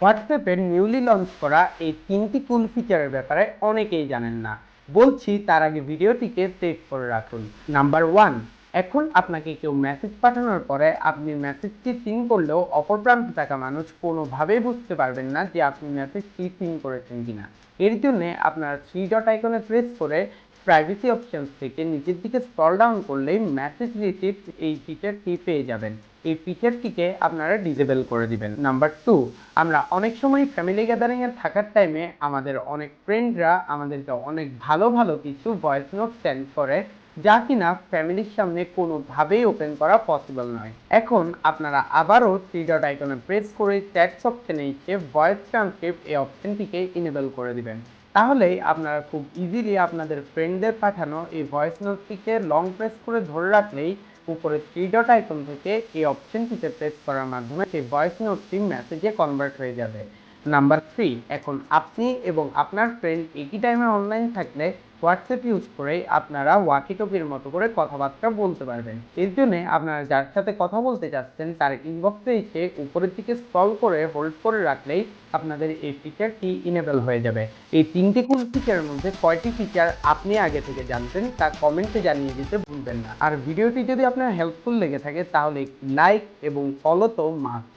হোয়াটসঅ্যাপের newly launch করা এই 3টি কুল ফিচারের ব্যাপারে অনেকেই জানেন না। বলছি তার আগে ভিডিওটিকে সেভ করে রাখুন। নাম্বার 1, এখন আপনাকে কেউ মেসেজ পাঠানোর পরে আপনি মেসেজটি সিন করলেও অপর প্রান্তে থাকা মানুষ কোনোভাবেই বুঝতে পারবেন না যে আপনি মেসেজটি সিন করেছেন কিনা। এর জন্য আপনারা 3 ডট আইকনে প্রেস করে প্রাইভেসি অপশনস থেকে নিচের দিকে স্ক্রল ডাউন করলেই মেসেজ রিসিভড এই ফিচারটি পেয়ে যাবেন। এই ফিচারটিকে আপনারা ডিসেবল করে দিবেন। নাম্বার 2, আমরা অনেক সময় ফ্যামিলি গ্যাদারিংয়ে থাকার টাইমে আমাদের অনেক ফ্রেন্ডরা আমাদেরকে অনেক ভালো ভালো কিছু ভয়েস নোট সেন্ড করে, যা কিনা ফ্যামিলির সামনে কোনোভাবেই ওপেন করা পসিবল নয়। এখন আপনারা আবারও 3 ডট আইকনে প্রেস করে চ্যাটস অপশনে এসে ভয়েস ট্রান্সক্রিপ্ট এই অপশনটিকে ইনেবল করে দিবেন। তাহলেই আপনারা খুব ইজিলি আপনাদের ফ্রেন্ডদের পাঠানো এই ভয়েস নোটটিকে লং প্রেস করে ধরে রাখলেই উপরে 3 ডট আইকন থেকে এই অপশনটিতে প্রেস করার মাধ্যমে সেই ভয়েস নোটটি মেসেজে কনভার্ট হয়ে যাবে। নাম্বার 3, এখন আপনি এবং আপনার ফ্রেন্ড একই টাইমে অনলাইন থাকলে হোয়াটসঅ্যাপ ইউজ করে আপনারা ওয়াকি টকির মতো করে কথাবার্তা বলতে পারবেন। এর জন্য আপনারা যার সাথে কথা বলতে চাচ্ছেন তার ইনবক্সে এসে উপরের দিকে স্ক্রল করে হোল্ড করে রাখলেই আপনাদের এই ফিচারটি ইনেবল হয়ে যাবে। এই 3টি কুল ফিচারের মধ্যে কয়টি ফিচার আপনি আগে থেকে জানতেন তা কমেন্টে জানিয়ে দিতে ভুলবেন না। আর ভিডিওটি যদি আপনার হেল্পফুল লেগে থাকে তাহলে লাইক এবং ফলো তো মাস্ট।